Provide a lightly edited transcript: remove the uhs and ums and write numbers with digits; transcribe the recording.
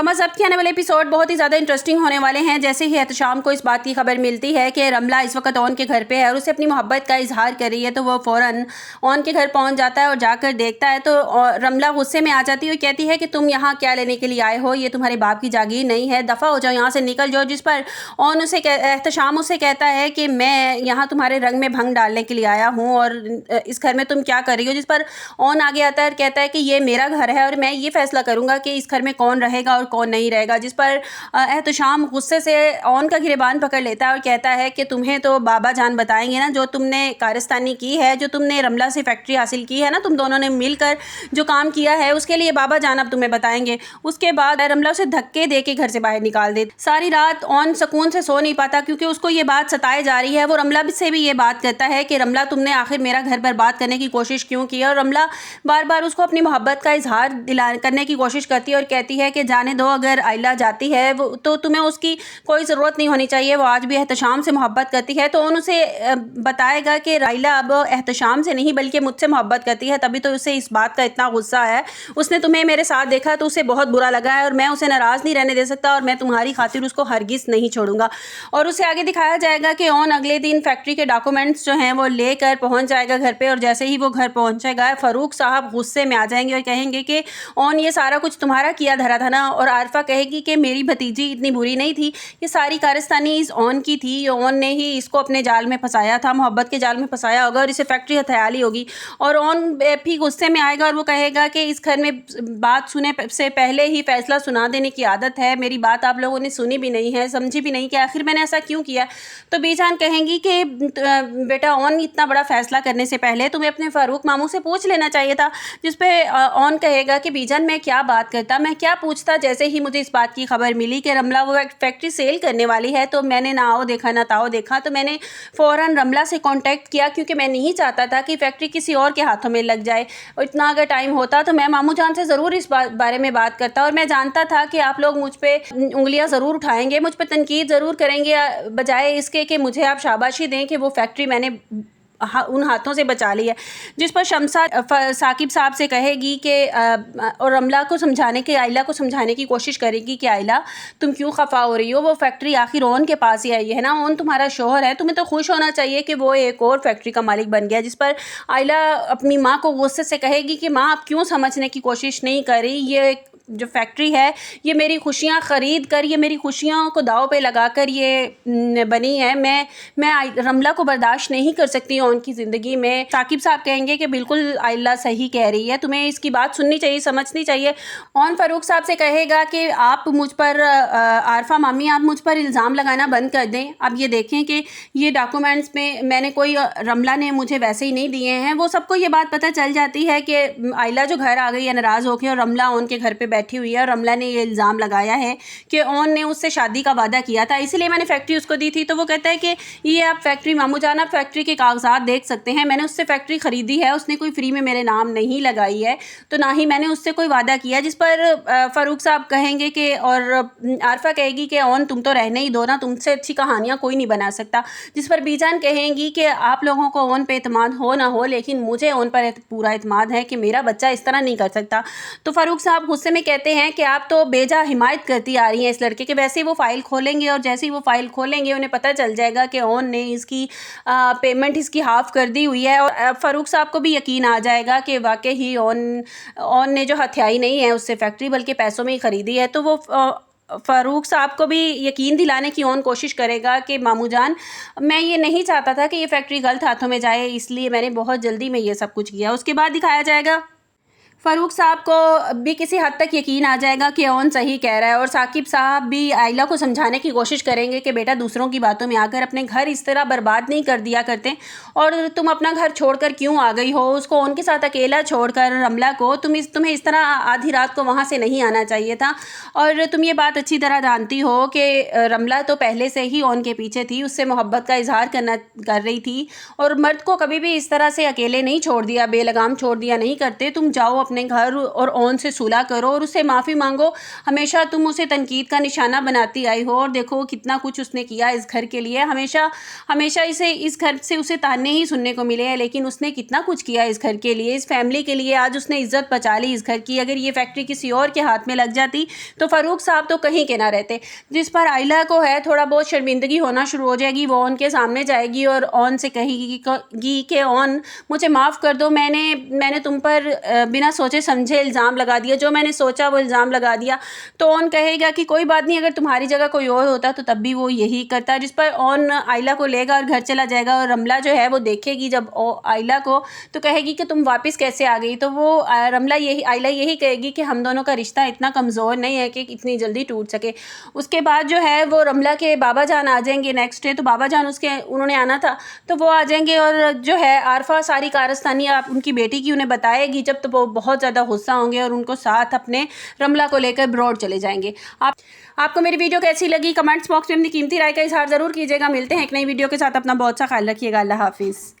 अब के आने वाले एपिसोड बहुत ही ज़्यादा इंटरेस्टिंग होने वाले हैं। जैसे ही एहतशाम को इस बात की खबर मिलती है कि रमला इस वक्त ऑन के घर पे है और उसे अपनी मोहब्बत का इजहार कर रही है, तो वो फ़ौरन ऑन के घर पहुंच जाता है और जाकर देखता है तो रमला गुस्से में आ जाती है और कहती है कि तुम यहाँ क्या लेने के लिए आए हो, ये तुम्हारे बाप की जागीर नहीं है, दफ़ा हो जाओ, यहाँ से निकल जाओ। जिस पर ऑन एहतशाम उसे कहता है कि मैं यहाँ तुम्हारे रंग में भंग डालने के लिए आया हूँ और इस घर में तुम क्या कर रही हो। जिस पर ऑन आगे आता है और कहता है कि ये मेरा घर है और मैं ये फैसला करूँगा कि इस घर में कौन रहेगा और कौन नहीं रहेगा। जिस पर एहतशाम गुस्से से ऑन का गिरेबान पकड़ लेता है और कहता है कि तुम्हें तो बाबा जान बताएंगे ना, जो तुमने कारस्तानी की है, जो तुमने रमला से फैक्ट्री हासिल की है ना, तुम दोनों ने मिलकर जो काम किया है उसके लिए बाबा जान अब तुम्हें बताएंगे। उसके बाद रमला उसे धक्के दे के घर से बाहर निकाल दे। सारी रात ऑन सुकून से सो नहीं पाता क्योंकि उसको ये बात सताए जा रही है। वो रमला से भी ये बात कहता है कि रमला तुमने आखिर मेरा घर बर्बाद करने की कोशिश क्यों की। और रमला बार बार उसको अपनी मोहब्बत का इजहार करने की कोशिश करती है और कहती है कि जाने दो, अगर आइला जाती है वो तो तुम्हें उसकी कोई ज़रूरत नहीं होनी चाहिए, वो आज भी एहतशाम से मोहब्बत करती है। तो उन उसे बताएगा कि आइला अब एहतशाम से नहीं बल्कि मुझसे मोहब्बत करती है, तभी तो उसे इस बात का इतना गुस्सा है। उसने तुम्हें मेरे साथ देखा तो उसे बहुत बुरा लगा है और मैं उसे नाराज़ नहीं रहने दे सकता और मैं तुम्हारी खातिर उसको हरगिज़ नहीं छोड़ूंगा। और उसे आगे दिखाया जाएगा कि ऑन अगले दिन फैक्ट्री के डॉक्यूमेंट्स जो हैं वो लेकर पहुँच जाएगा घर पर। और जैसे ही वो घर पहुँचेगा फ़ारूक साहब गुस्से में आ जाएंगे और कहेंगे कि ऑन ये सारा कुछ तुम्हारा किया धरा था ना। और आरफा कहेगी कि मेरी भतीजी इतनी बुरी नहीं थी, ये सारी कारस्तानी इस ऑन की थी, ऑन ने ही इसको अपने जाल में फंसाया था, मोहब्बत के जाल में फंसाया होगा और इसे फैक्ट्री हथियाली होगी। और ऑन भी गुस्से में आएगा और वो कहेगा कि इस घर में बात सुने से पहले ही फैसला सुना देने की आदत है, मेरी बात आप लोगों ने सुनी भी नहीं है, समझी भी नहीं कि आखिर मैंने ऐसा क्यों किया। तो बीजान कहेंगी कि बेटा ऑन इतना बड़ा फैसला करने से पहले तुम्हें अपने फ़ारूक मामू से पूछ लेना चाहिए था। जिस पे ऑन कहेगा कि बीजान मैं क्या बात करता, मैं क्या पूछता। जैसे ही मुझे इस बात की खबर मिली कि रमला वो फैक्ट्री सेल करने वाली है तो मैंने ना आओ देखा ना ताओ देखा, तो मैंने फ़ौरन रमला से कांटेक्ट किया क्योंकि मैं नहीं चाहता था कि फैक्ट्री किसी और के हाथों में लग जाए। और इतना अगर टाइम होता तो मैं मामू जान से ज़रूर इस बारे में बात करता। और मैं जानता था कि आप लोग मुझ पे उंगलियां ज़रूर उठाएंगे, मुझ पे तनकीद ज़रूर करेंगे, बजाय इसके कि मुझे आप शाबाशी दें कि वो फैक्ट्री मैंने उन हाथों से बचा ली है। जिस पर शमसा साकिब साहब से कहेगी कि और रमला को समझाने के आइला को समझाने की कोशिश करेगी कि आइला तुम क्यों खफा हो रही हो, वो फैक्ट्री आखिर ऑन के पास ही आई है ना, ऑन तुम्हारा शोहर है, तुम्हें तो खुश होना चाहिए कि वो एक और फैक्ट्री का मालिक बन गया। जिस पर आइला अपनी माँ को गुस्से से कहेगी कि माँ आप क्यों समझने की कोशिश नहीं कर रही, ये जो फैक्ट्री है ये मेरी खुशियाँ ख़रीद कर, ये मेरी खुशियों को दाव पे लगाकर ये बनी है, मैं रमला को बर्दाश्त नहीं कर सकती हूँ उनकी ज़िंदगी में। साकिब साहब कहेंगे कि बिल्कुल आइला सही कह रही है, तुम्हें इसकी बात सुननी चाहिए, समझनी चाहिए। ऑन फ़ारूक साहब से कहेगा कि आप मुझ पर आरफा मामी आप मुझ पर इल्ज़ाम लगाना बंद कर दें। अब ये देखें कि ये डॉक्यूमेंट्स में मैंने कोई रमला ने मुझे वैसे ही नहीं दिए हैं। वो सबको ये बात पता चल जाती है कि आइला जो घर आ गई है नाराज़ होकर और रमला ऑन के घर पर बैठी हुई है और रमला ने ये इल्ज़ाम लगाया है कि ऑन ने उससे शादी का वादा किया था, इसलिए मैंने फैक्ट्री उसको दी थी। तो वो कहता है कि ये आप फैक्ट्री मामू जान आप फैक्ट्री के कागजात देख सकते हैं, मैंने उससे फैक्ट्री ख़रीदी है, उसने कोई फ्री में मेरे नाम नहीं लगाई है, तो ना ही मैंने उससे कोई वादा किया। जिस पर फ़ारूक साहब कहेंगे कि और आरफा कहेगी कि ऑन तुम तो रहने ही दो ना, तुमसे अच्छी कहानियाँ कोई नहीं बना सकता। जिस पर बीजान कहेंगी कि आप लोगों को ऑन पे एतमाद हो ना हो, लेकिन मुझे ऑन पर पूरा एतमाद है कि मेरा बच्चा इस तरह नहीं कर सकता। तो फ़ारूक साहब गुस्से में कहते हैं कि आप तो बेजा हिमायत करती आ रही हैं इस लड़के के। वैसे ही वो फ़ाइल खोलेंगे और जैसे ही वो फ़ाइल खोलेंगे उन्हें पता चल जाएगा कि ऑन ने इसकी पेमेंट इसकी हाफ़ कर दी हुई है। और फ़ारूक साहब को भी यकीन आ जाएगा कि वाकई ही ऑन ने जो हथियाई नहीं है उससे फैक्ट्री बल्कि पैसों में ही ख़रीदी है। तो वो फ़ारूक साहब को भी यकीन दिलाने की ऑन कोशिश करेगा कि मामू जान मैं ये नहीं चाहता था कि ये फैक्ट्री गलत हाथों में जाए, इसलिए मैंने बहुत जल्दी में ये सब कुछ किया। उसके बाद दिखाया जाएगा फ़ारूक साहब को भी किसी हद तक यकीन आ जाएगा कि ऑन सही कह रहा है। और साकिब साहब भी आइला को समझाने की कोशिश करेंगे कि बेटा दूसरों की बातों में आकर अपने घर इस तरह बर्बाद नहीं कर दिया करते, और तुम अपना घर छोड़कर क्यों आ गई हो, उसको उनके साथ अकेला छोड़कर रमला को तुम्हें इस तरह आधी रात को वहाँ से नहीं आना चाहिए था। और तुम ये बात अच्छी तरह जानती हो कि रमला तो पहले से ही ऑन के पीछे थी, उससे मोहब्बत का इजहार कर रही थी, और मर्द को कभी भी इस तरह से अकेले नहीं छोड़ दिया, बेलगाम छोड़ दिया नहीं करते। तुम जाओ अपने घर और ओन से सुलह करो और उससे माफ़ी मांगो। हमेशा तुम उसे तनकीद का निशाना बनाती आई हो और देखो कितना कुछ उसने किया इस घर के लिए। हमेशा हमेशा इस घर से उसे ताने ही सुनने को मिले हैं, लेकिन उसने कितना कुछ किया इस घर के लिए, इस फैमिली के लिए। आज उसने इज्जत बचा ली इस घर की। अगर ये फैक्ट्री किसी और के हाथ में लग जाती तो फ़ारूक साहब तो कहीं के ना रहते। जिस पर आयला को है थोड़ा बहुत शर्मिंदगी होना शुरू हो जाएगी। वो ऑन के सामने जाएगी और ऑन से कहेगी कि ऑन मुझे माफ़ कर दो, मैंने तुम पर बिना सोचे समझे इल्ज़ाम लगा दिया, जो मैंने सोचा वो इल्ज़ाम लगा दिया। तो ऑन कहेगा कि कोई बात नहीं, अगर तुम्हारी जगह कोई और होता तो तब भी वो यही करता। जिस पर ऑन आयला को लेगा और घर चला जाएगा और रमला जो है वो देखेगी जब आयला को, तो कहेगी कि तुम वापस कैसे आ गई। तो वो आयला यही कहेगी कि हम दोनों का रिश्ता इतना कमज़ोर नहीं है कि इतनी जल्दी टूट सके। उसके बाद जो है वो रमला के बाबा जान आ जाएंगे नेक्स्ट डे। तो बाबा जान उन्होंने आना था तो वो आ जाएंगे और जो है आरफा सारी कारस्तानी आप उनकी बेटी की उन्हें बताएगी जब, तो वो बहुत ज़्यादा गुस्सा होंगे और उनको साथ अपने रमला को लेकर ब्रॉड चले जाएंगे। आपको मेरी वीडियो कैसी लगी कमेंट्स बॉक्स में अपनी कीमती राय का इजहार ज़रूर कीजिएगा। मिलते हैं एक नई वीडियो के साथ। अपना बहुत सा ख्याल रखिएगा। अल्लाह हाफिज़।